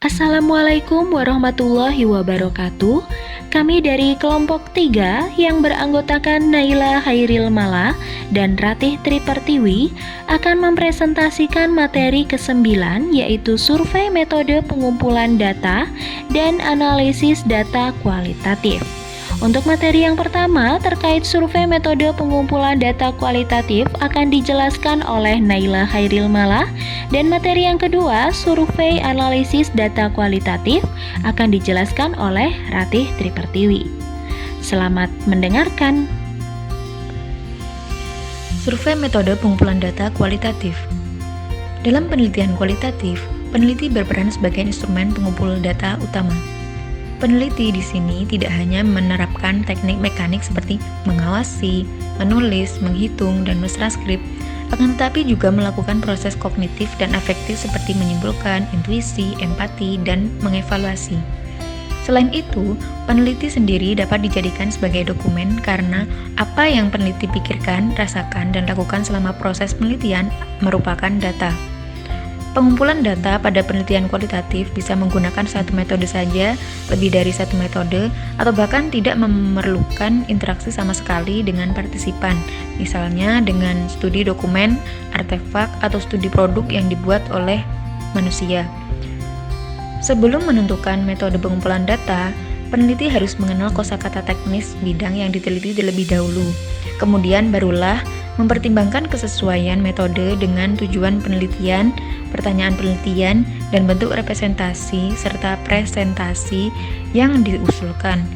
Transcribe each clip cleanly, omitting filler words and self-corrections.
Assalamualaikum warahmatullahi wabarakatuh. Kami dari kelompok 3 yang beranggotakan Naila Hairil Mala dan Ratih Tripertiwi akan mempresentasikan materi ke-9, yaitu survei metode pengumpulan data dan analisis data kualitatif. Untuk materi yang pertama terkait survei metode pengumpulan data kualitatif akan dijelaskan oleh Naila Hairil Mala, dan materi yang kedua survei analisis data kualitatif akan dijelaskan oleh Ratih Tripertiwi. Selamat mendengarkan. Survei metode pengumpulan data kualitatif. Dalam penelitian kualitatif, peneliti berperan sebagai instrumen pengumpul data utama. Peneliti di sini tidak hanya menerapkan teknik mekanik seperti mengawasi, menulis, menghitung, dan mentranskrip, akan tetapi juga melakukan proses kognitif dan afektif seperti menyimpulkan, intuisi, empati, dan mengevaluasi. Selain itu, peneliti sendiri dapat dijadikan sebagai dokumen karena apa yang peneliti pikirkan, rasakan, dan lakukan selama proses penelitian merupakan data. Pengumpulan data pada penelitian kualitatif bisa menggunakan satu metode saja, lebih dari satu metode, atau bahkan tidak memerlukan interaksi sama sekali dengan partisipan, misalnya dengan studi dokumen, artefak, atau studi produk yang dibuat oleh manusia. Sebelum menentukan metode pengumpulan data, peneliti harus mengenal kosakata teknis bidang yang diteliti terlebih dahulu. Kemudian barulah mempertimbangkan kesesuaian metode dengan tujuan penelitian, pertanyaan penelitian, dan bentuk representasi serta presentasi yang diusulkan.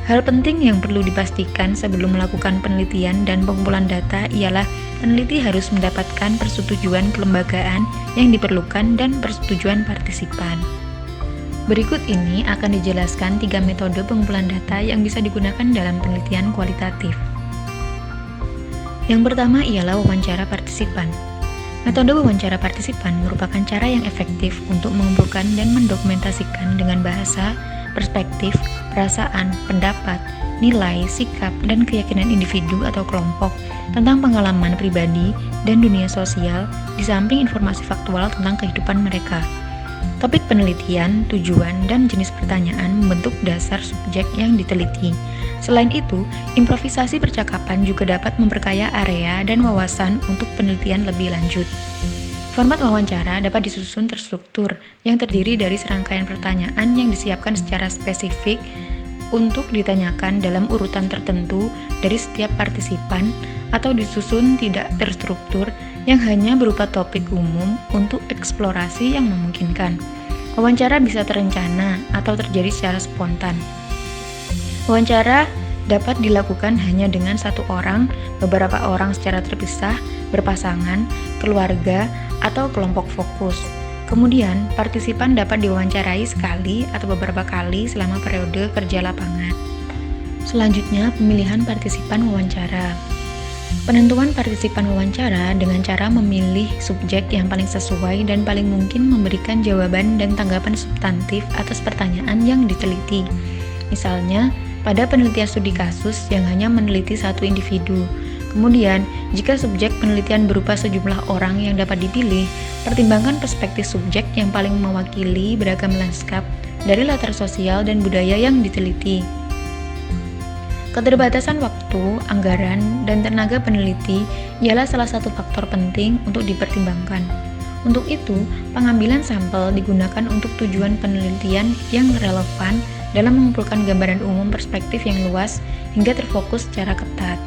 Hal penting yang perlu dipastikan sebelum melakukan penelitian dan pengumpulan data ialah peneliti harus mendapatkan persetujuan kelembagaan yang diperlukan dan persetujuan partisipan. Berikut ini akan dijelaskan 3 metode pengumpulan data yang bisa digunakan dalam penelitian kualitatif. Yang pertama ialah wawancara partisipan. Metode wawancara partisipan merupakan cara yang efektif untuk mengumpulkan dan mendokumentasikan dengan bahasa, perspektif, perasaan, pendapat, nilai, sikap, dan keyakinan individu atau kelompok tentang pengalaman pribadi dan dunia sosial di samping informasi faktual tentang kehidupan mereka. Topik penelitian, tujuan, dan jenis pertanyaan membentuk dasar subjek yang diteliti. Selain itu, improvisasi percakapan juga dapat memperkaya area dan wawasan untuk penelitian lebih lanjut. Format wawancara dapat disusun terstruktur, yang terdiri dari serangkaian pertanyaan yang disiapkan secara spesifik untuk ditanyakan dalam urutan tertentu dari setiap partisipan, atau disusun tidak terstruktur yang hanya berupa topik umum untuk eksplorasi yang memungkinkan. Wawancara bisa terencana atau terjadi secara spontan. Wawancara dapat dilakukan hanya dengan satu orang, beberapa orang secara terpisah, berpasangan, keluarga, atau kelompok fokus. Kemudian, partisipan dapat diwawancarai sekali atau beberapa kali selama periode kerja lapangan. Selanjutnya, pemilihan partisipan wawancara. Penentuan partisipan wawancara dengan cara memilih subjek yang paling sesuai dan paling mungkin memberikan jawaban dan tanggapan substantif atas pertanyaan yang diteliti. Misalnya, pada penelitian studi kasus yang hanya meneliti satu individu. Kemudian, jika subjek penelitian berupa sejumlah orang yang dapat dipilih, pertimbangkan perspektif subjek yang paling mewakili beragam lanskap dari latar sosial dan budaya yang diteliti. Keterbatasan waktu, anggaran, dan tenaga peneliti ialah salah satu faktor penting untuk dipertimbangkan. Untuk itu, pengambilan sampel digunakan untuk tujuan penelitian yang relevan dalam mengumpulkan gambaran umum perspektif yang luas hingga terfokus secara ketat.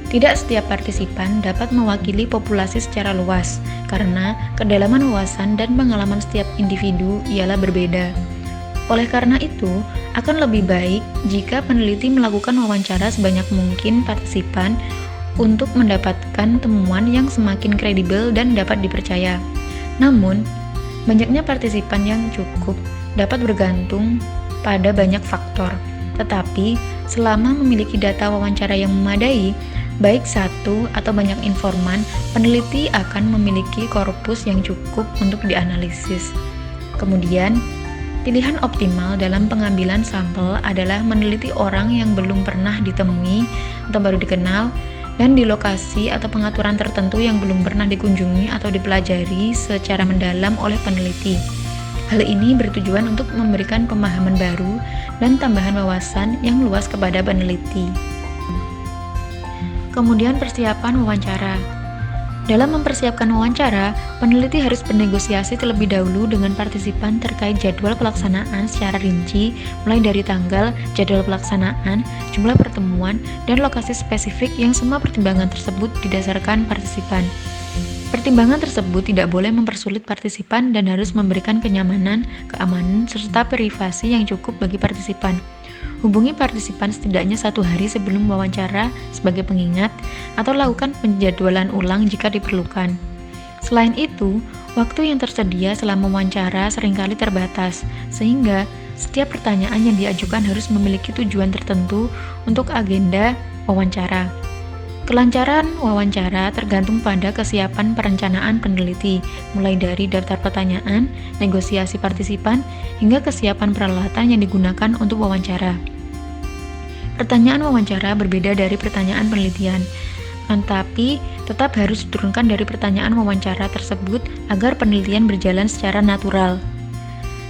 Tidak setiap partisipan dapat mewakili populasi secara luas, karena kedalaman wawasan dan pengalaman setiap individu ialah berbeda. Oleh karena itu, akan lebih baik jika peneliti melakukan wawancara sebanyak mungkin partisipan untuk mendapatkan temuan yang semakin kredibel dan dapat dipercaya. Namun, banyaknya partisipan yang cukup dapat bergantung pada banyak faktor. Tetapi, selama memiliki data wawancara yang memadai, baik satu atau banyak informan, peneliti akan memiliki korpus yang cukup untuk dianalisis. Kemudian, pilihan optimal dalam pengambilan sampel adalah meneliti orang yang belum pernah ditemui atau baru dikenal, dan di lokasi atau pengaturan tertentu yang belum pernah dikunjungi atau dipelajari secara mendalam oleh peneliti. Hal ini bertujuan untuk memberikan pemahaman baru dan tambahan wawasan yang luas kepada peneliti. Kemudian persiapan wawancara. Dalam mempersiapkan wawancara, peneliti harus bernegosiasi terlebih dahulu dengan partisipan terkait jadwal pelaksanaan secara rinci, mulai dari tanggal, jadwal pelaksanaan, jumlah pertemuan, dan lokasi spesifik yang semua pertimbangan tersebut didasarkan partisipan. Pertimbangan tersebut tidak boleh mempersulit partisipan dan harus memberikan kenyamanan, keamanan, serta privasi yang cukup bagi partisipan. Hubungi partisipan setidaknya 1 hari sebelum wawancara sebagai pengingat, atau lakukan penjadwalan ulang jika diperlukan. Selain itu, waktu yang tersedia selama wawancara seringkali terbatas, sehingga setiap pertanyaan yang diajukan harus memiliki tujuan tertentu untuk agenda wawancara. Kelancaran wawancara tergantung pada kesiapan perencanaan peneliti, mulai dari daftar pertanyaan, negosiasi partisipan, hingga kesiapan peralatan yang digunakan untuk wawancara. Pertanyaan wawancara berbeda dari pertanyaan penelitian, tetapi tetap harus diturunkan dari pertanyaan wawancara tersebut agar penelitian berjalan secara natural.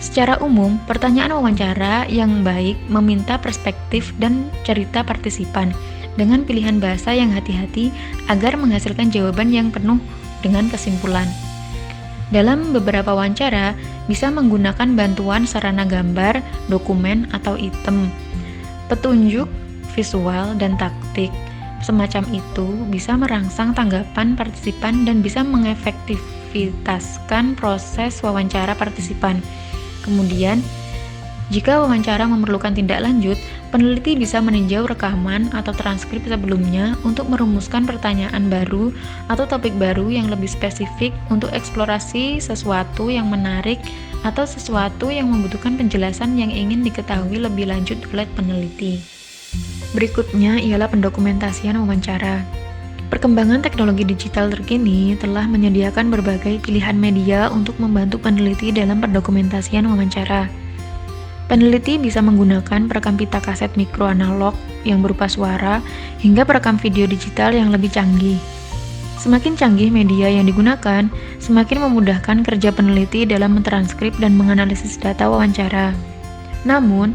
Secara umum, pertanyaan wawancara yang baik meminta perspektif dan cerita partisipan dengan pilihan bahasa yang hati-hati agar menghasilkan jawaban yang penuh dengan kesimpulan. Dalam beberapa wawancara, bisa menggunakan bantuan sarana gambar, dokumen, atau item, petunjuk visual, dan taktik. Semacam itu bisa merangsang tanggapan partisipan dan bisa mengefektivitaskan proses wawancara partisipan. Kemudian, jika wawancara memerlukan tindak lanjut, peneliti bisa meninjau rekaman atau transkrip sebelumnya untuk merumuskan pertanyaan baru atau topik baru yang lebih spesifik untuk eksplorasi sesuatu yang menarik atau sesuatu yang membutuhkan penjelasan yang ingin diketahui lebih lanjut oleh peneliti. Berikutnya ialah pendokumentasian wawancara. Perkembangan teknologi digital terkini telah menyediakan berbagai pilihan media untuk membantu peneliti dalam pendokumentasian wawancara. Peneliti bisa menggunakan perekam pita kaset mikro analog yang berupa suara hingga perekam video digital yang lebih canggih. Semakin canggih media yang digunakan, semakin memudahkan kerja peneliti dalam mentranskrip dan menganalisis data wawancara. Namun,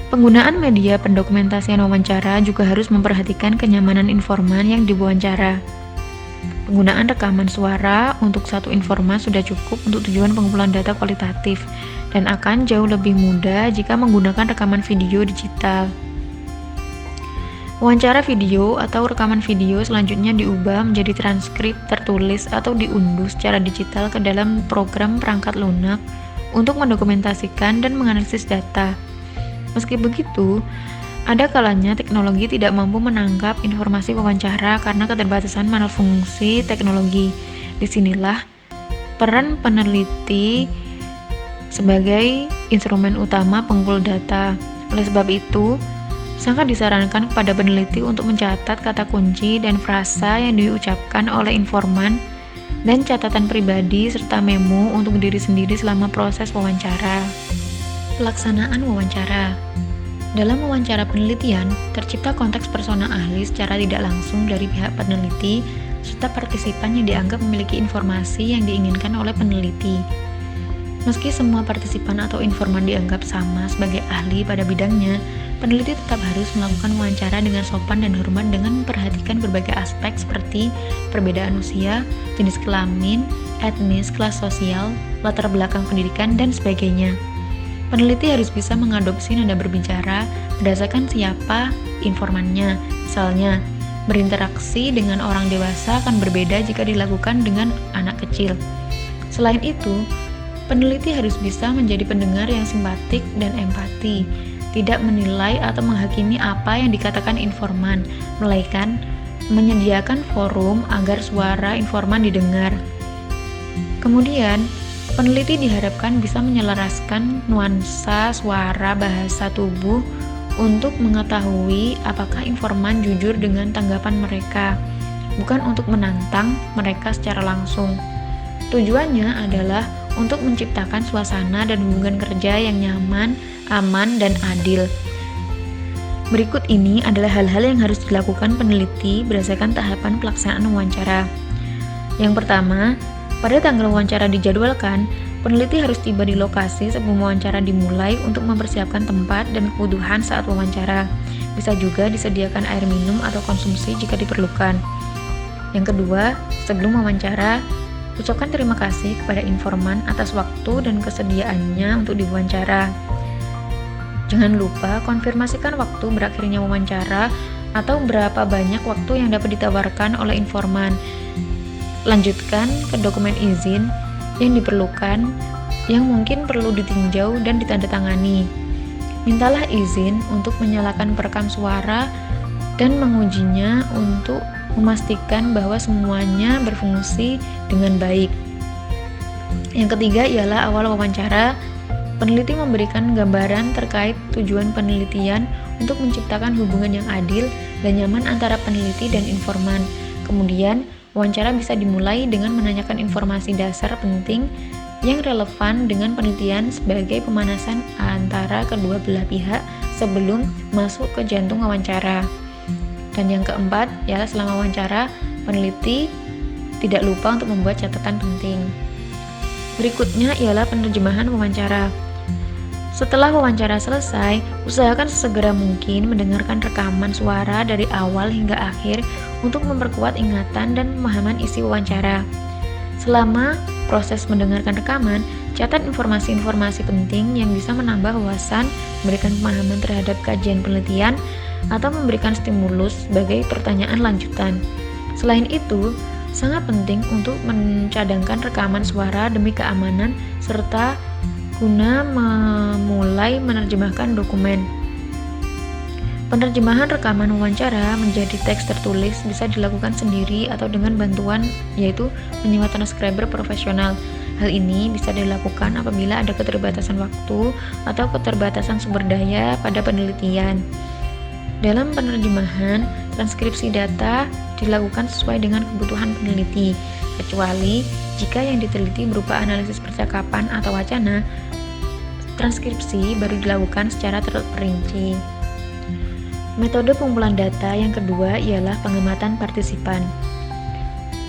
penggunaan media pendokumentasian wawancara juga harus memperhatikan kenyamanan informan yang diwawancara. Penggunaan rekaman suara untuk satu informan sudah cukup untuk tujuan pengumpulan data kualitatif dan akan jauh lebih mudah jika menggunakan rekaman video digital. Wawancara video atau rekaman video selanjutnya diubah menjadi transkrip tertulis atau diunduh secara digital ke dalam program perangkat lunak untuk mendokumentasikan dan menganalisis data. Meski begitu, ada kalanya teknologi tidak mampu menangkap informasi wawancara karena keterbatasan malfungsi teknologi. Disinilah peran peneliti sebagai instrumen utama pengumpul data. Oleh sebab itu, sangat disarankan kepada peneliti untuk mencatat kata kunci dan frasa yang diucapkan oleh informan dan catatan pribadi serta memo untuk diri sendiri selama proses wawancara. Pelaksanaan wawancara. Dalam wawancara penelitian, tercipta konteks persona ahli secara tidak langsung dari pihak peneliti serta partisipan yang dianggap memiliki informasi yang diinginkan oleh peneliti. Meski semua partisipan atau informan dianggap sama sebagai ahli pada bidangnya, peneliti tetap harus melakukan wawancara dengan sopan dan hormat dengan memperhatikan berbagai aspek seperti perbedaan usia, jenis kelamin, etnis, kelas sosial, latar belakang pendidikan, dan sebagainya. Peneliti harus bisa mengadopsi nada berbicara berdasarkan siapa informannya. Misalnya, berinteraksi dengan orang dewasa akan berbeda jika dilakukan dengan anak kecil. Selain itu, peneliti harus bisa menjadi pendengar yang simpatik dan empati, tidak menilai atau menghakimi apa yang dikatakan informan, melainkan menyediakan forum agar suara informan didengar. Kemudian, peneliti diharapkan bisa menyelaraskan nuansa suara bahasa tubuh untuk mengetahui apakah informan jujur dengan tanggapan mereka, bukan untuk menantang mereka secara langsung. Tujuannya adalah untuk menciptakan suasana dan hubungan kerja yang nyaman, aman, dan adil. Berikut ini adalah hal-hal yang harus dilakukan peneliti berdasarkan tahapan pelaksanaan wawancara. Yang pertama, pada tanggal wawancara dijadwalkan, Peneliti harus tiba di lokasi sebelum wawancara dimulai untuk mempersiapkan tempat dan kebutuhan saat wawancara. Bisa juga disediakan air minum atau konsumsi jika diperlukan. Yang kedua, sebelum wawancara, ucapkan terima kasih kepada informan atas waktu dan kesediaannya untuk diwawancara. Jangan lupa konfirmasikan waktu berakhirnya wawancara atau berapa banyak waktu yang dapat ditawarkan oleh informan. Lanjutkan ke dokumen izin yang diperlukan yang mungkin perlu ditinjau dan ditandatangani. Mintalah izin untuk menyalakan perekam suara dan mengujinya untuk memastikan bahwa semuanya berfungsi dengan baik. Yang ketiga ialah awal wawancara. Peneliti memberikan gambaran terkait tujuan penelitian untuk menciptakan hubungan yang adil dan nyaman antara peneliti dan informan. Kemudian, wawancara bisa dimulai dengan menanyakan informasi dasar penting yang relevan dengan penelitian sebagai pemanasan antara kedua belah pihak sebelum masuk ke jantung wawancara. Dan yang keempat, ialah selama wawancara, peneliti tidak lupa untuk membuat catatan penting. Berikutnya ialah penerjemahan wawancara. Setelah wawancara selesai, usahakan sesegera mungkin mendengarkan rekaman suara dari awal hingga akhir untuk memperkuat ingatan dan pemahaman isi wawancara. Selama proses mendengarkan rekaman, catat informasi-informasi penting yang bisa menambah wawasan, memberikan pemahaman terhadap kajian penelitian, atau memberikan stimulus sebagai pertanyaan lanjutan. Selain itu, sangat penting untuk mencadangkan rekaman suara demi keamanan serta guna memulai menerjemahkan dokumen. Penerjemahan rekaman wawancara menjadi teks tertulis bisa dilakukan sendiri atau dengan bantuan, yaitu menyewa transcriber profesional. Hal ini bisa dilakukan apabila ada keterbatasan waktu atau keterbatasan sumber daya pada penelitian. Dalam penerjemahan, transkripsi data dilakukan sesuai dengan kebutuhan peneliti, kecuali jika yang diteliti berupa analisis percakapan atau wacana. Transkripsi baru dilakukan secara terperinci. Metode pengumpulan data yang kedua ialah pengamatan partisipan.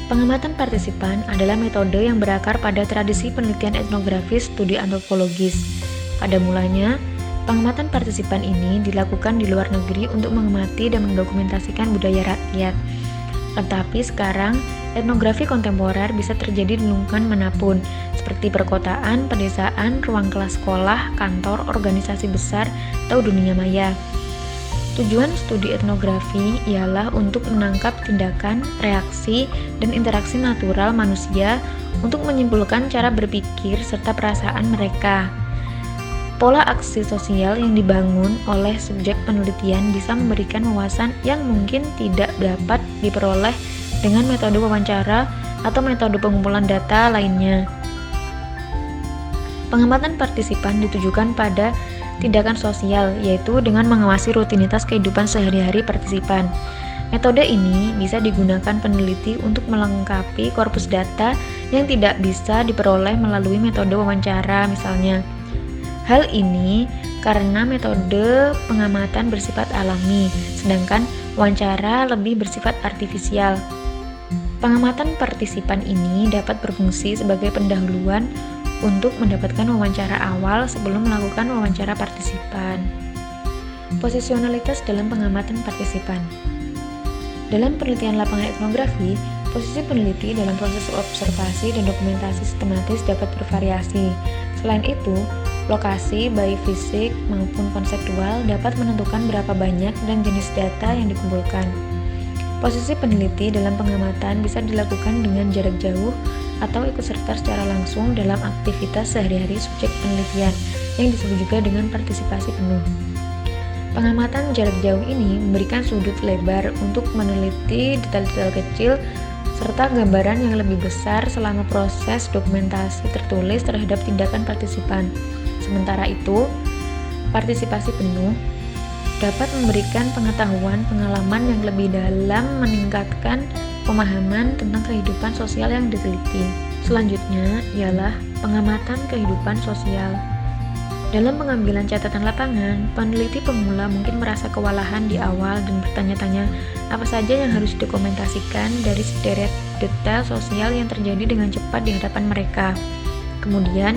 Pengamatan partisipan adalah metode yang berakar pada tradisi penelitian etnografis studi antropologis. Pada mulanya, pengamatan partisipan ini dilakukan di luar negeri untuk mengamati dan mendokumentasikan budaya rakyat. Tetapi sekarang, etnografi kontemporer bisa terjadi di lingkungan manapun, seperti perkotaan, pedesaan, ruang kelas sekolah, kantor, organisasi besar, atau dunia maya. Tujuan studi etnografi ialah untuk menangkap tindakan, reaksi, dan interaksi natural manusia untuk menyimpulkan cara berpikir serta perasaan mereka. Pola aksi sosial yang dibangun oleh subjek penelitian bisa memberikan wawasan yang mungkin tidak dapat diperoleh dengan metode wawancara atau metode pengumpulan data lainnya. Pengamatan partisipan ditujukan pada tindakan sosial, yaitu dengan mengawasi rutinitas kehidupan sehari-hari partisipan. Metode ini bisa digunakan peneliti untuk melengkapi korpus data yang tidak bisa diperoleh melalui metode wawancara misalnya. Hal ini karena metode pengamatan bersifat alami, sedangkan wawancara lebih bersifat artifisial. Pengamatan partisipan ini dapat berfungsi sebagai pendahuluan untuk mendapatkan wawancara awal sebelum melakukan wawancara partisipan. Posisionalitas dalam pengamatan partisipan. Dalam penelitian lapangan etnografi, posisi peneliti dalam proses observasi dan dokumentasi sistematis dapat bervariasi. Selain itu, lokasi baik fisik maupun konseptual dapat menentukan berapa banyak dan jenis data yang dikumpulkan. Posisi peneliti dalam pengamatan bisa dilakukan dengan jarak jauh atau ikut serta secara langsung dalam aktivitas sehari-hari subjek penelitian yang disebut juga dengan partisipasi penuh. Pengamatan jarak jauh ini memberikan sudut lebar untuk meneliti detail-detail kecil serta gambaran yang lebih besar selama proses dokumentasi tertulis terhadap tindakan partisipan. Sementara itu, partisipasi penuh dapat memberikan pengetahuan pengalaman yang lebih dalam, meningkatkan pemahaman tentang kehidupan sosial yang diteliti. Selanjutnya ialah pengamatan kehidupan sosial. Dalam pengambilan catatan lapangan, peneliti pemula mungkin merasa kewalahan di awal dan bertanya-tanya apa saja yang harus didokumentasikan dari sederet detail sosial yang terjadi dengan cepat di hadapan mereka. Kemudian,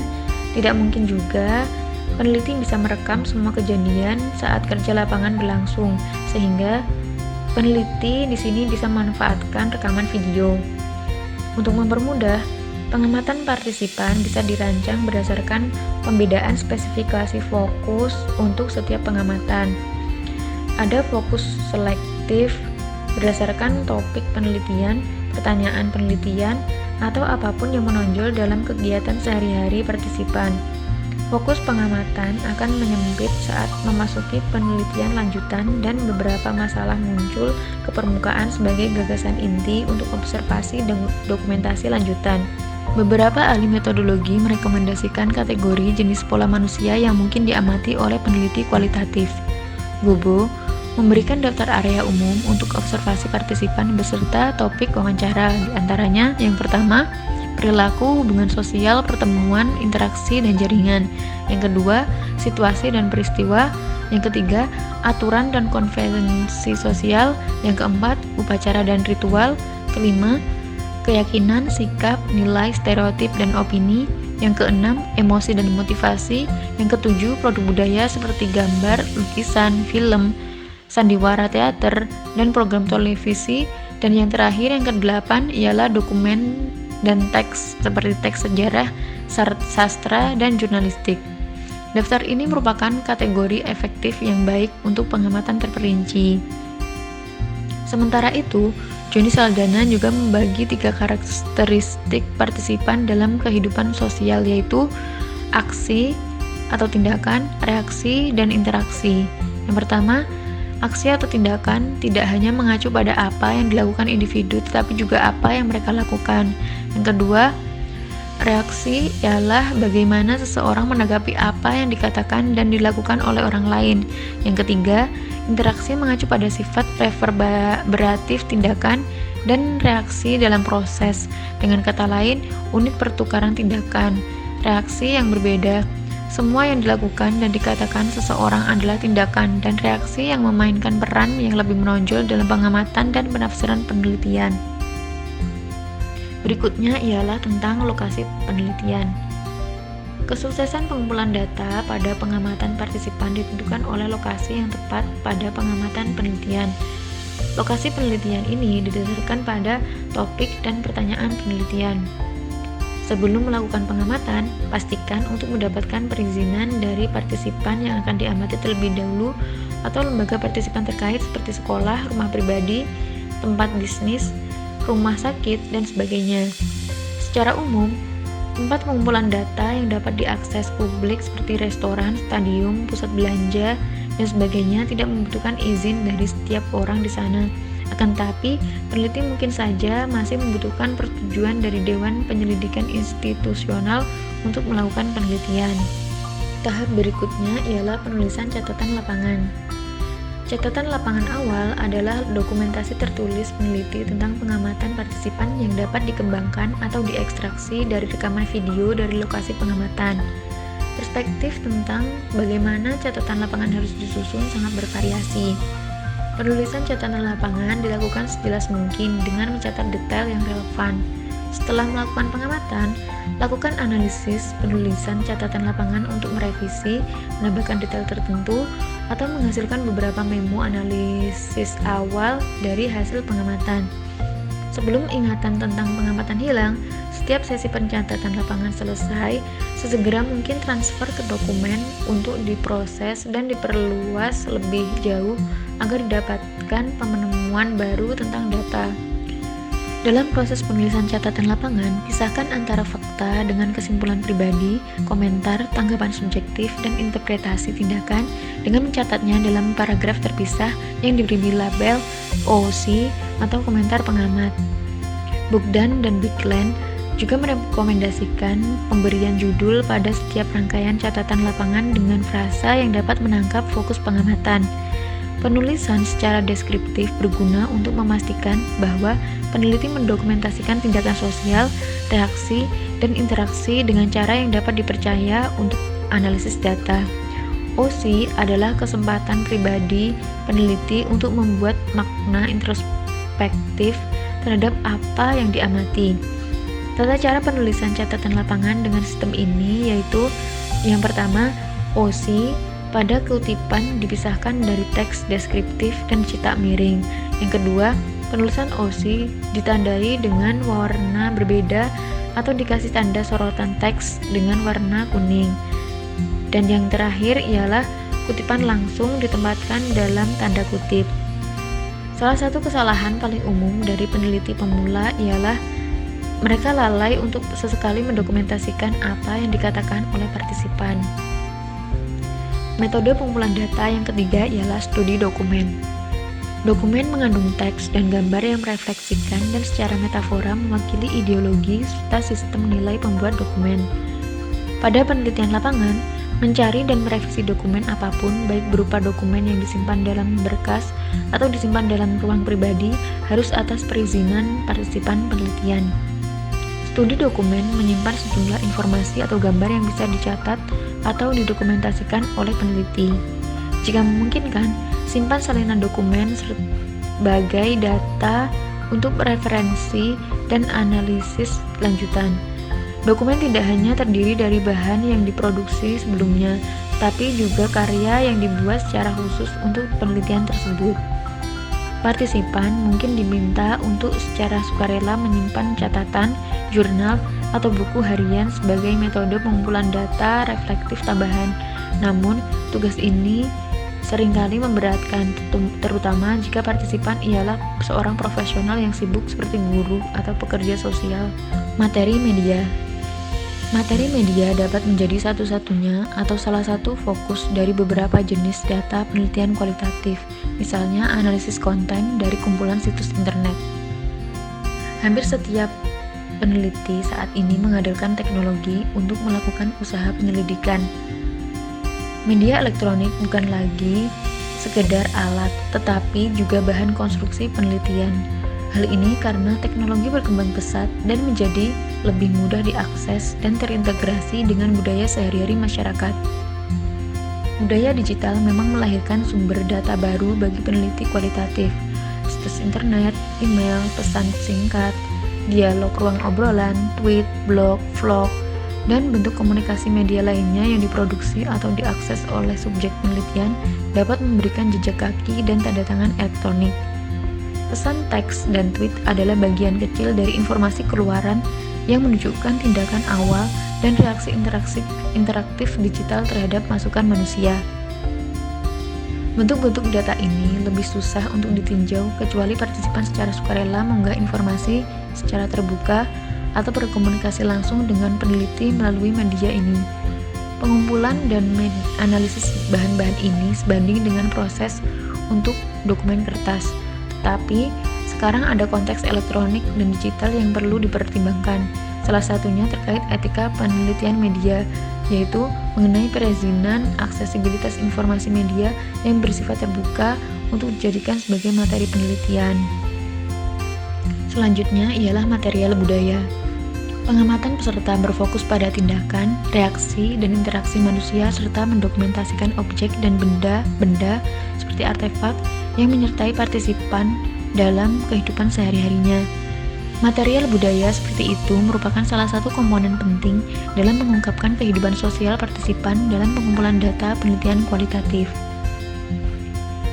tidak mungkin juga peneliti bisa merekam semua kejadian saat kerja lapangan berlangsung, sehingga peneliti di sini bisa memanfaatkan rekaman video. Untuk mempermudah, pengamatan partisipan bisa dirancang berdasarkan pembedaan spesifikasi fokus untuk setiap pengamatan. Ada fokus selektif berdasarkan topik penelitian, pertanyaan penelitian, atau apapun yang menonjol dalam kegiatan sehari-hari partisipan. Fokus pengamatan akan menyempit saat memasuki penelitian lanjutan dan beberapa masalah muncul ke permukaan sebagai gagasan inti untuk observasi dan dokumentasi lanjutan. Beberapa ahli metodologi merekomendasikan kategori jenis pola manusia yang mungkin diamati oleh peneliti kualitatif. Bobo memberikan daftar area umum untuk observasi partisipan beserta topik wawancara, di antaranya yang pertama, perilaku, hubungan sosial, pertemuan, interaksi, dan jaringan. Yang kedua, situasi dan peristiwa. Yang ketiga, aturan dan konvensi sosial. Yang keempat, upacara dan ritual. Kelima, keyakinan, sikap, nilai, stereotip, dan opini. Yang keenam, emosi dan motivasi. Yang ketujuh, produk budaya seperti gambar, lukisan, film, sandiwara teater, dan program televisi. Dan yang terakhir, yang kedelapan, ialah dokumen dan teks seperti teks sejarah, sastra, dan jurnalistik. Daftar ini merupakan kategori efektif yang baik untuk pengamatan terperinci. Sementara itu, Joni Saldana juga membagi 3 karakteristik partisipan dalam kehidupan sosial, yaitu aksi atau tindakan, reaksi, dan interaksi. Yang pertama, aksi atau tindakan tidak hanya mengacu pada apa yang dilakukan individu, tetapi juga apa yang mereka lakukan. Yang kedua, reaksi ialah bagaimana seseorang menanggapi apa yang dikatakan dan dilakukan oleh orang lain. Yang ketiga, interaksi mengacu pada sifat reverberatif tindakan dan reaksi dalam proses. Dengan kata lain, unit pertukaran tindakan. Reaksi yang berbeda. Semua yang dilakukan dan dikatakan seseorang adalah tindakan dan reaksi yang memainkan peran yang lebih menonjol dalam pengamatan dan penafsiran penelitian. Berikutnya ialah tentang lokasi penelitian. Kesuksesan pengumpulan data pada pengamatan partisipan ditentukan oleh lokasi yang tepat pada pengamatan penelitian. Lokasi penelitian ini didasarkan pada topik dan pertanyaan penelitian. Sebelum melakukan pengamatan, pastikan untuk mendapatkan perizinan dari partisipan yang akan diamati terlebih dahulu atau lembaga partisipan terkait seperti sekolah, rumah pribadi, tempat bisnis, rumah sakit, dan sebagainya. Secara umum, tempat pengumpulan data yang dapat diakses publik seperti restoran, stadium, pusat belanja, dan sebagainya tidak membutuhkan izin dari setiap orang di sana. Akan tetapi, peneliti mungkin saja masih membutuhkan persetujuan dari Dewan Penyelidikan Institusional untuk melakukan penelitian. Tahap berikutnya ialah penulisan catatan lapangan. Catatan lapangan awal adalah dokumentasi tertulis peneliti tentang pengamatan partisipan yang dapat dikembangkan atau diekstraksi dari rekaman video dari lokasi pengamatan. Perspektif tentang bagaimana catatan lapangan harus disusun sangat bervariasi. Penulisan catatan lapangan dilakukan sejelas mungkin dengan mencatat detail yang relevan. Setelah melakukan pengamatan, lakukan analisis penulisan catatan lapangan untuk merevisi, menambahkan detail tertentu, atau menghasilkan beberapa memo analisis awal dari hasil pengamatan. Sebelum ingatan tentang pengamatan hilang, setiap sesi pencatatan lapangan selesai, sesegera mungkin transfer ke dokumen untuk diproses dan diperluas lebih jauh agar didapatkan penemuan baru tentang data. Dalam proses penulisan catatan lapangan, pisahkan antara fakta dengan kesimpulan pribadi, komentar, tanggapan subjektif, dan interpretasi tindakan dengan mencatatnya dalam paragraf terpisah yang diberi label OOC atau komentar pengamat. Bogdan dan Bigland juga merekomendasikan pemberian judul pada setiap rangkaian catatan lapangan dengan frasa yang dapat menangkap fokus pengamatan. Penulisan secara deskriptif berguna untuk memastikan bahwa peneliti mendokumentasikan tindakan sosial, reaksi, dan interaksi dengan cara yang dapat dipercaya untuk analisis data. OC adalah kesempatan pribadi peneliti untuk membuat makna introspektif terhadap apa yang diamati. Tata cara penulisan catatan lapangan dengan sistem ini yaitu yang pertama, OC pada kutipan dipisahkan dari teks deskriptif dan cetak miring. Yang kedua, penulisan OC ditandai dengan warna berbeda atau dikasih tanda sorotan teks dengan warna kuning. Dan yang terakhir ialah kutipan langsung ditempatkan dalam tanda kutip. Salah satu kesalahan paling umum dari peneliti pemula ialah mereka lalai untuk sesekali mendokumentasikan apa yang dikatakan oleh partisipan. Metode pengumpulan data yang ketiga ialah studi dokumen. Dokumen mengandung teks dan gambar yang merefleksikan dan secara metafora mewakili ideologi serta sistem nilai pembuat dokumen. Pada penelitian lapangan, mencari dan merevisi dokumen apapun, baik berupa dokumen yang disimpan dalam berkas atau disimpan dalam ruang pribadi, harus atas perizinan partisipan penelitian. Studi dokumen menyimpan sejumlah informasi atau gambar yang bisa dicatat atau didokumentasikan oleh peneliti. Jika memungkinkan, simpan salinan dokumen sebagai data untuk referensi dan analisis lanjutan. Dokumen tidak hanya terdiri dari bahan yang diproduksi sebelumnya, tapi juga karya yang dibuat secara khusus untuk penelitian tersebut. Partisipan mungkin diminta untuk secara sukarela menyimpan catatan, jurnal, atau buku harian sebagai metode pengumpulan data reflektif tambahan. Namun, tugas ini seringkali memberatkan, terutama jika partisipan ialah seorang profesional yang sibuk seperti guru atau pekerja sosial. Materi media. Materi media dapat menjadi satu-satunya atau salah satu fokus dari beberapa jenis data penelitian kualitatif, misalnya analisis konten dari kumpulan situs internet. Hampir setiap peneliti saat ini mengandalkan teknologi untuk melakukan usaha penyelidikan. Media elektronik bukan lagi sekedar alat, tetapi juga bahan konstruksi penelitian. Hal ini karena teknologi berkembang pesat dan menjadi lebih mudah diakses dan terintegrasi dengan budaya sehari-hari masyarakat. Budaya digital memang melahirkan sumber data baru bagi peneliti kualitatif. Situs internet, email, pesan singkat, dialog ruang obrolan, tweet, blog, vlog, dan bentuk komunikasi media lainnya yang diproduksi atau diakses oleh subjek penelitian dapat memberikan jejak kaki dan tanda tangan elektronik. Pesan teks dan tweet adalah bagian kecil dari informasi keluaran yang menunjukkan tindakan awal dan reaksi interaktif digital terhadap masukan manusia. Bentuk-bentuk data ini lebih susah untuk ditinjau kecuali partisipan secara sukarela mengunggah informasi secara terbuka atau berkomunikasi langsung dengan peneliti melalui media ini. Pengumpulan dan analisis bahan-bahan ini sebanding dengan proses untuk dokumen kertas. Tetapi, sekarang ada konteks elektronik dan digital yang perlu dipertimbangkan. Salah satunya terkait etika penelitian media, yaitu mengenai perizinan aksesibilitas informasi media yang bersifat terbuka untuk dijadikan sebagai materi penelitian. Selanjutnya ialah material budaya. Pengamatan peserta berfokus pada tindakan, reaksi, dan interaksi manusia serta mendokumentasikan objek dan benda seperti artefak yang menyertai partisipan dalam kehidupan sehari-harinya. Material budaya seperti itu merupakan salah satu komponen penting dalam mengungkapkan kehidupan sosial partisipan dalam pengumpulan data penelitian kualitatif.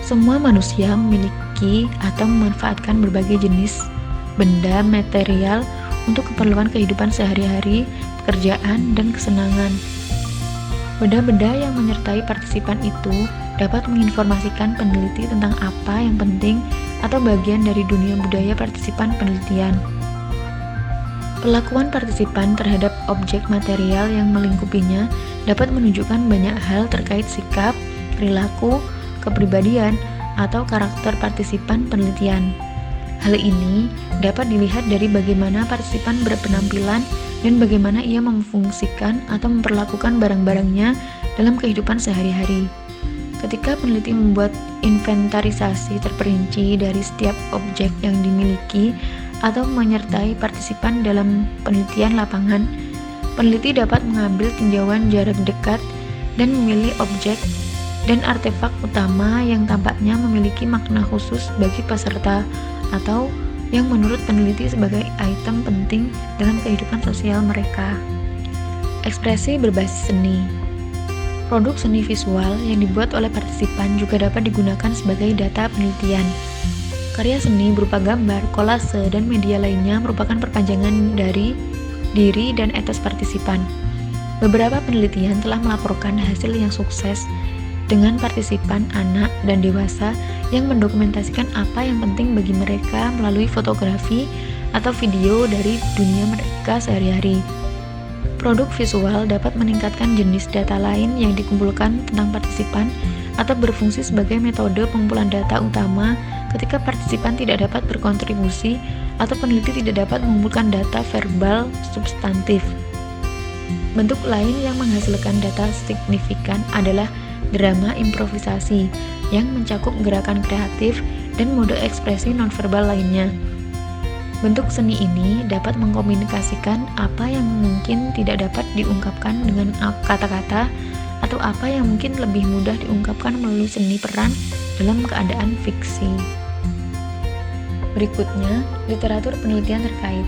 Semua manusia memiliki atau memanfaatkan berbagai jenis benda material untuk keperluan kehidupan sehari-hari, pekerjaan, dan kesenangan. Benda-benda yang menyertai partisipan itu dapat menginformasikan peneliti tentang apa yang penting atau bagian dari dunia budaya partisipan penelitian. Perlakuan partisipan terhadap objek material yang melingkupinya dapat menunjukkan banyak hal terkait sikap, perilaku, kepribadian, atau karakter partisipan penelitian. Hal ini dapat dilihat dari bagaimana partisipan berpenampilan dan bagaimana ia memfungsikan atau memperlakukan barang-barangnya dalam kehidupan sehari-hari. Ketika peneliti membuat inventarisasi terperinci dari setiap objek yang dimiliki atau menyertai partisipan dalam penelitian lapangan, peneliti dapat mengambil tinjauan jarak dekat dan memilih objek dan artefak utama yang tampaknya memiliki makna khusus bagi peserta atau yang menurut peneliti sebagai item penting dalam kehidupan sosial mereka. Ekspresi berbasis seni. Produk seni visual yang dibuat oleh partisipan juga dapat digunakan sebagai data penelitian. Karya seni berupa gambar, kolase, dan media lainnya merupakan perpanjangan dari diri dan etos partisipan. Beberapa penelitian telah melaporkan hasil yang sukses dengan partisipan anak dan dewasa yang mendokumentasikan apa yang penting bagi mereka melalui fotografi atau video dari dunia mereka sehari-hari. Produk visual dapat meningkatkan jenis data lain yang dikumpulkan tentang partisipan atau berfungsi sebagai metode pengumpulan data utama ketika partisipan tidak dapat berkontribusi atau peneliti tidak dapat mengumpulkan data verbal substantif. Bentuk lain yang menghasilkan data signifikan adalah drama improvisasi yang mencakup gerakan kreatif dan mode ekspresi nonverbal lainnya. Bentuk seni ini dapat mengkomunikasikan apa yang mungkin tidak dapat diungkapkan dengan kata-kata atau apa yang mungkin lebih mudah diungkapkan melalui seni peran dalam keadaan fiksi. Berikutnya, literatur penelitian terkait.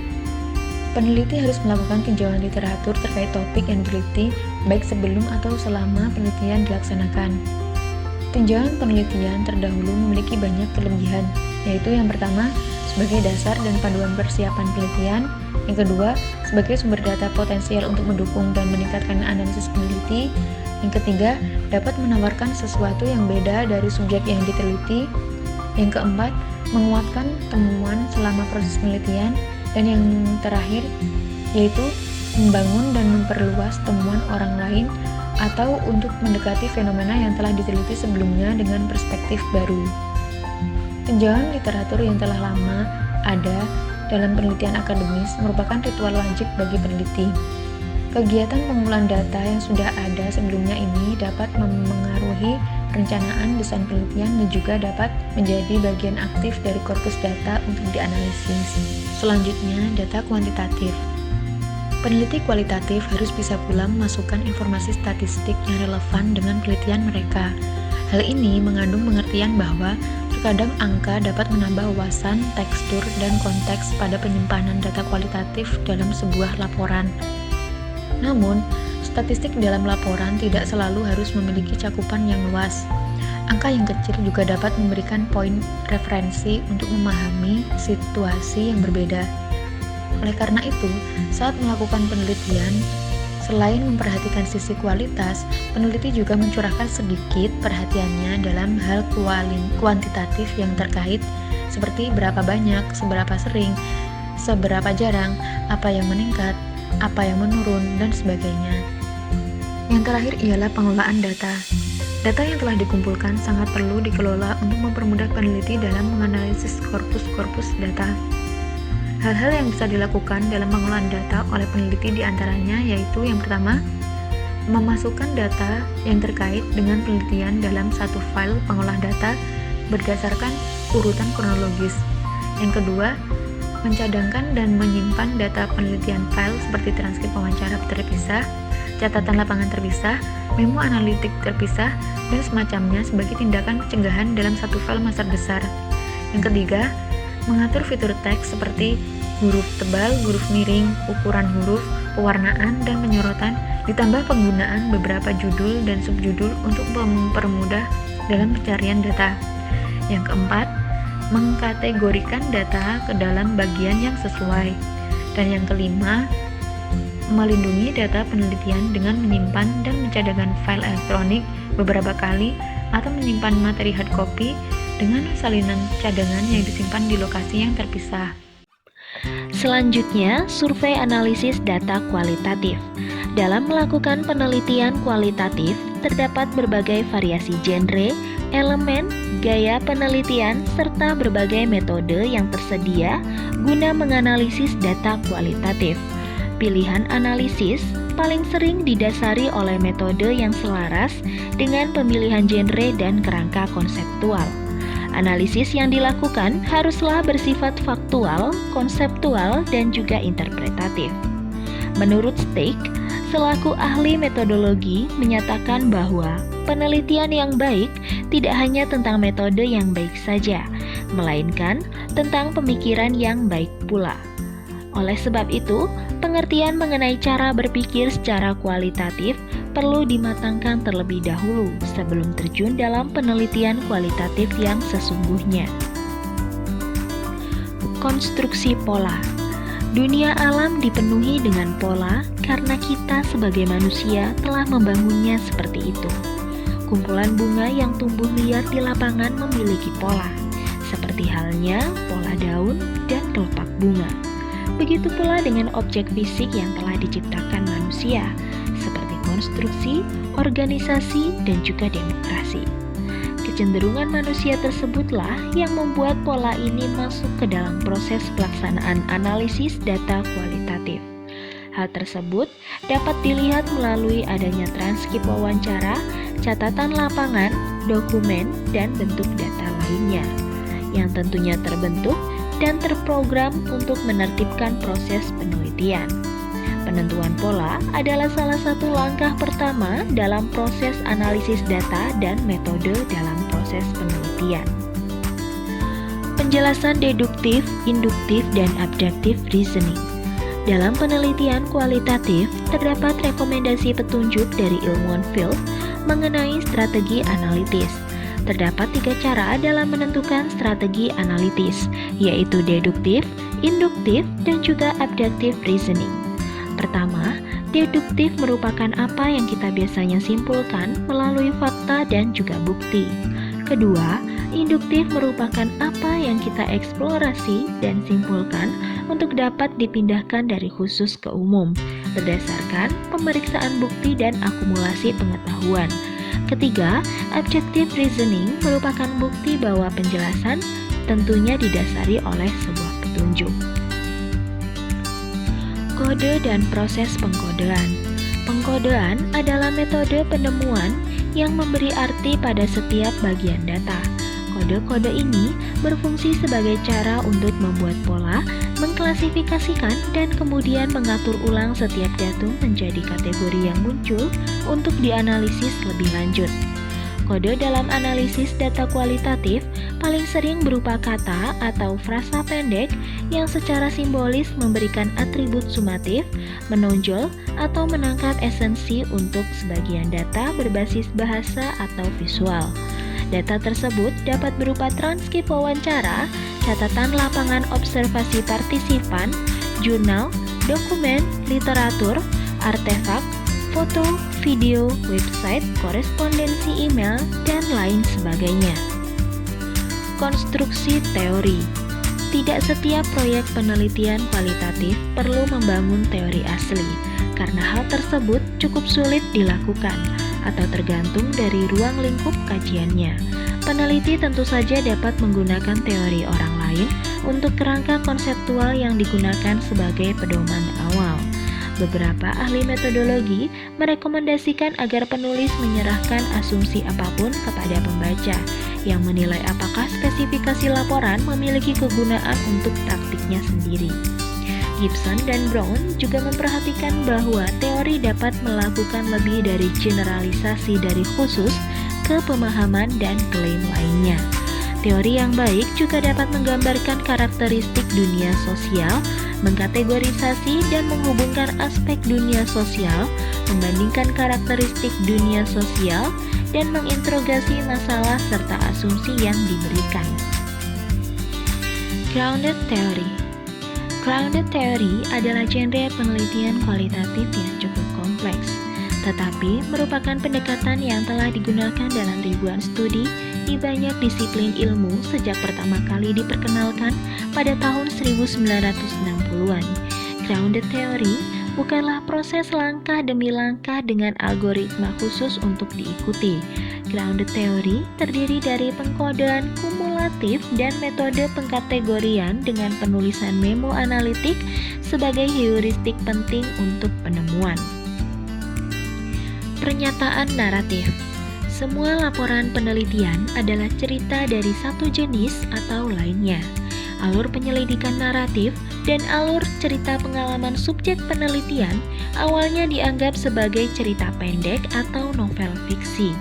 Peneliti harus melakukan tinjauan literatur terkait topik yang diteliti, baik sebelum atau selama penelitian dilaksanakan. Tinjauan penelitian terdahulu memiliki banyak kelebihan, yaitu yang pertama, sebagai dasar dan panduan persiapan penelitian, yang kedua, sebagai sumber data potensial untuk mendukung dan meningkatkan analisis peneliti, yang ketiga, dapat menawarkan sesuatu yang beda dari subjek yang diteliti, yang keempat, menguatkan temuan selama proses penelitian, dan yang terakhir yaitu membangun dan memperluas temuan orang lain atau untuk mendekati fenomena yang telah diteliti sebelumnya dengan perspektif baru. Tinjauan literatur yang telah lama ada dalam penelitian akademis merupakan ritual wajib bagi peneliti. Kegiatan pengumpulan data yang sudah ada sebelumnya ini dapat memengaruhi perencanaan desain penelitian dan juga dapat menjadi bagian aktif dari korpus data untuk dianalisis. Selanjutnya, data kuantitatif. Peneliti kualitatif harus bisa pula memasukkan informasi statistik yang relevan dengan penelitian mereka. Hal ini mengandung pengertian bahwa terkadang angka dapat menambah wawasan, tekstur, dan konteks pada penyimpanan data kualitatif dalam sebuah laporan. Namun, statistik dalam laporan tidak selalu harus memiliki cakupan yang luas. Angka yang kecil juga dapat memberikan poin referensi untuk memahami situasi yang berbeda. Oleh karena itu, saat melakukan penelitian, selain memperhatikan sisi kualitas, peneliti juga mencurahkan sedikit perhatiannya dalam hal kuantitatif yang terkait, seperti berapa banyak, seberapa sering, seberapa jarang, apa yang meningkat, apa yang menurun, dan sebagainya. Yang terakhir ialah pengelolaan data. Data yang telah dikumpulkan sangat perlu dikelola untuk mempermudah peneliti dalam menganalisis korpus-korpus data. Hal-hal yang bisa dilakukan dalam pengelolaan data oleh peneliti diantaranya yaitu yang pertama, memasukkan data yang terkait dengan penelitian dalam satu file pengolah data berdasarkan urutan kronologis. Yang kedua, mencadangkan dan menyimpan data penelitian file seperti transkrip wawancara terpisah, catatan lapangan terpisah, memo analitik terpisah, dan semacamnya sebagai tindakan pencegahan dalam satu file master besar. Yang ketiga, mengatur fitur teks seperti huruf tebal, huruf miring, ukuran huruf, pewarnaan, dan penyorotan, ditambah penggunaan beberapa judul dan subjudul untuk mempermudah dalam pencarian data. Yang keempat, mengkategorikan data ke dalam bagian yang sesuai. Dan yang kelima, melindungi data penelitian dengan menyimpan dan mencadangkan file elektronik beberapa kali atau menyimpan materi hard copy dengan salinan cadangan yang disimpan di lokasi yang terpisah. Selanjutnya, survei analisis data kualitatif. Dalam melakukan penelitian kualitatif, terdapat berbagai variasi genre, elemen, gaya penelitian, serta berbagai metode yang tersedia guna menganalisis data kualitatif. Pilihan analisis paling sering didasari oleh metode yang selaras dengan pemilihan genre dan kerangka konseptual. Analisis yang dilakukan haruslah bersifat faktual, konseptual, dan juga interpretatif. Menurut Steig, selaku ahli metodologi, menyatakan bahwa penelitian yang baik tidak hanya tentang metode yang baik saja, melainkan tentang pemikiran yang baik pula. Oleh sebab itu, pengertian mengenai cara berpikir secara kualitatif perlu dimatangkan terlebih dahulu sebelum terjun dalam penelitian kualitatif yang sesungguhnya. Konstruksi pola. Dunia alam dipenuhi dengan pola karena kita sebagai manusia telah membangunnya seperti itu. Kumpulan bunga yang tumbuh liar di lapangan memiliki pola, seperti halnya pola daun dan kelopak bunga. Begitu pula dengan objek fisik yang telah diciptakan manusia, seperti konstruksi, organisasi, dan juga demokrasi. Kecenderungan manusia tersebutlah yang membuat pola ini masuk ke dalam proses pelaksanaan analisis data kualitatif. Hal tersebut dapat dilihat melalui adanya transkrip wawancara, catatan lapangan, dokumen, dan bentuk data lainnya, yang tentunya terbentuk dan terprogram untuk menertibkan proses penelitian. Penentuan pola adalah salah satu langkah pertama dalam proses analisis data dan metode dalam proses penelitian. Penjelasan deduktif, induktif, dan abductive reasoning. Dalam penelitian kualitatif, terdapat rekomendasi petunjuk dari ilmuwan field mengenai strategi analitis. Terdapat 3 cara dalam menentukan strategi analitis, yaitu deduktif, induktif, dan juga abductive reasoning. Pertama, deduktif merupakan apa yang kita biasanya simpulkan melalui fakta dan juga bukti. Kedua, induktif merupakan apa yang kita eksplorasi dan simpulkan untuk dapat dipindahkan dari khusus ke umum, berdasarkan pemeriksaan bukti dan akumulasi pengetahuan. Ketiga, objective reasoning merupakan bukti bahwa penjelasan tentunya didasari oleh sebuah petunjuk. Kode dan proses pengkodean. Pengkodean adalah metode penemuan yang memberi arti pada setiap bagian data. Kode-kode ini berfungsi sebagai cara untuk membuat pola, mengklasifikasikan, dan kemudian mengatur ulang setiap datum menjadi kategori yang muncul untuk dianalisis lebih lanjut. Kode dalam analisis data kualitatif paling sering berupa kata atau frasa pendek yang secara simbolis memberikan atribut sumatif, menonjol, atau menangkap esensi untuk sebagian data berbasis bahasa atau visual. Data tersebut dapat berupa transkrip wawancara, catatan lapangan observasi partisipan, jurnal, dokumen, literatur, artefak, foto, video, website, korespondensi email, dan lain sebagainya. Konstruksi teori. Tidak setiap proyek penelitian kualitatif perlu membangun teori asli, karena hal tersebut cukup sulit dilakukan atau tergantung dari ruang lingkup kajiannya. Peneliti tentu saja dapat menggunakan teori orang lain untuk kerangka konseptual yang digunakan sebagai pedoman awal. Beberapa ahli metodologi merekomendasikan agar penulis menyerahkan asumsi apapun kepada pembaca yang menilai apakah spesifikasi laporan memiliki kegunaan untuk praktiknya sendiri. Gibson dan Brown juga memperhatikan bahwa teori dapat melakukan lebih dari generalisasi dari khusus ke pemahaman dan klaim lainnya. Teori yang baik juga dapat menggambarkan karakteristik dunia sosial, mengkategorisasi dan menghubungkan aspek dunia sosial, membandingkan karakteristik dunia sosial, dan menginterogasi masalah serta asumsi yang diberikan. Grounded Theory. Grounded Theory adalah genre penelitian kualitatif yang cukup kompleks, tetapi merupakan pendekatan yang telah digunakan dalam ribuan studi di banyak disiplin ilmu sejak pertama kali diperkenalkan pada tahun 1960-an. Grounded Theory bukanlah proses langkah demi langkah dengan algoritma khusus untuk diikuti. Grounded Theory terdiri dari pengkodean kumulatif dan metode pengkategorian dengan penulisan memo analitik sebagai heuristik penting untuk penemuan. Pernyataan naratif. Semua laporan penelitian adalah cerita dari satu jenis atau lainnya. Alur penyelidikan naratif dan alur cerita pengalaman subjek penelitian awalnya dianggap sebagai cerita pendek atau novel fiksi.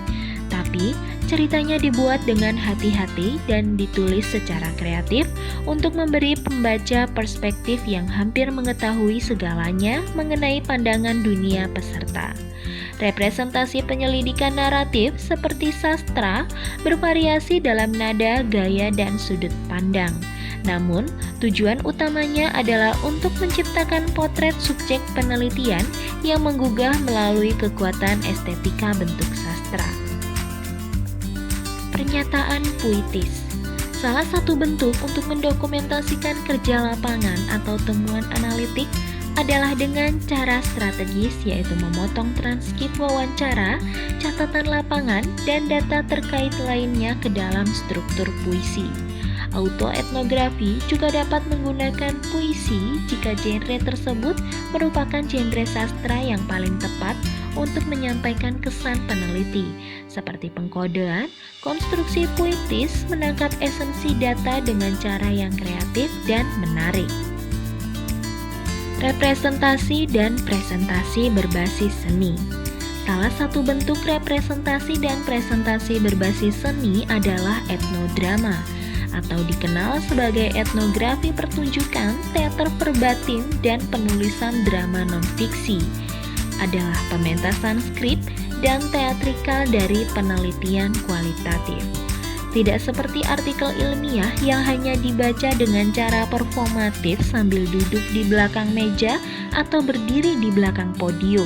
Tapi, ceritanya dibuat dengan hati-hati dan ditulis secara kreatif untuk memberi pembaca perspektif yang hampir mengetahui segalanya mengenai pandangan dunia peserta. Representasi penyelidikan naratif seperti sastra bervariasi dalam nada, gaya, dan sudut pandang. Namun, tujuan utamanya adalah untuk menciptakan potret subjek penelitian yang menggugah melalui kekuatan estetika bentuk sastra. Pernyataan puitis. Salah satu bentuk untuk mendokumentasikan kerja lapangan atau temuan analitik adalah dengan cara strategis, yaitu memotong transkrip wawancara, catatan lapangan, dan data terkait lainnya ke dalam struktur puisi. Autoetnografi juga dapat menggunakan puisi jika genre tersebut merupakan genre sastra yang paling tepat untuk menyampaikan kesan peneliti, seperti pengkodean. Konstruksi puitis menangkap esensi data dengan cara yang kreatif dan menarik. Representasi dan presentasi berbasis seni. Salah satu bentuk representasi dan presentasi berbasis seni adalah etnodrama, atau dikenal sebagai etnografi pertunjukan, teater perbatin, dan penulisan drama non-fiksi. Adalah pementasan skrip dan teatrikal dari penelitian kualitatif. Tidak seperti artikel ilmiah yang hanya dibaca dengan cara performatif sambil duduk di belakang meja atau berdiri di belakang podium.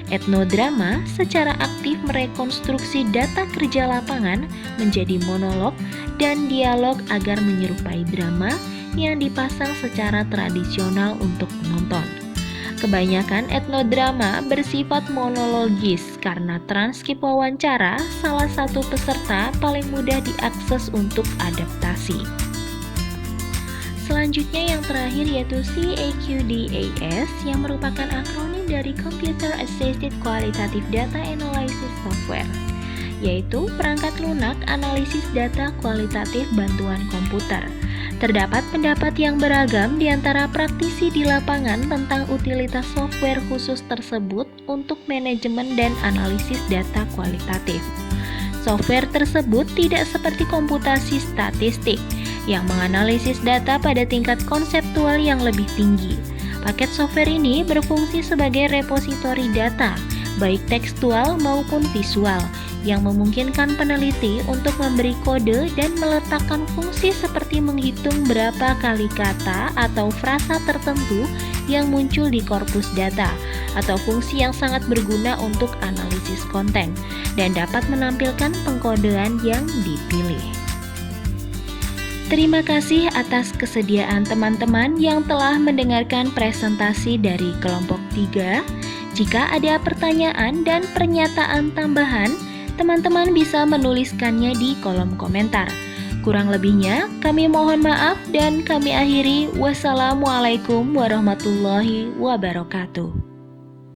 Etnodrama secara aktif merekonstruksi data kerja lapangan menjadi monolog dan dialog agar menyerupai drama yang dipasang secara tradisional untuk penonton. Kebanyakan etnodrama bersifat monologis karena transkrip wawancara salah satu peserta paling mudah diakses untuk adaptasi. Selanjutnya yang terakhir yaitu CAQDAS yang merupakan akronim dari Computer Assisted Qualitative Data Analysis Software, yaitu perangkat lunak analisis data kualitatif bantuan komputer. Terdapat pendapat yang beragam di antara praktisi di lapangan tentang utilitas software khusus tersebut untuk manajemen dan analisis data kualitatif. Software tersebut tidak seperti komputasi statistik yang menganalisis data pada tingkat konseptual yang lebih tinggi. Paket software ini berfungsi sebagai repositori data, baik tekstual maupun visual, yang memungkinkan peneliti untuk memberi kode dan meletakkan fungsi seperti menghitung berapa kali kata atau frasa tertentu yang muncul di korpus data, atau fungsi yang sangat berguna untuk analisis konten, dan dapat menampilkan pengkodean yang dipilih. Terima kasih atas kesediaan teman-teman yang telah mendengarkan presentasi dari kelompok 3. Jika ada pertanyaan dan pernyataan tambahan, teman-teman bisa menuliskannya di kolom komentar. Kurang lebihnya, kami mohon maaf dan kami akhiri. Wassalamualaikum warahmatullahi wabarakatuh.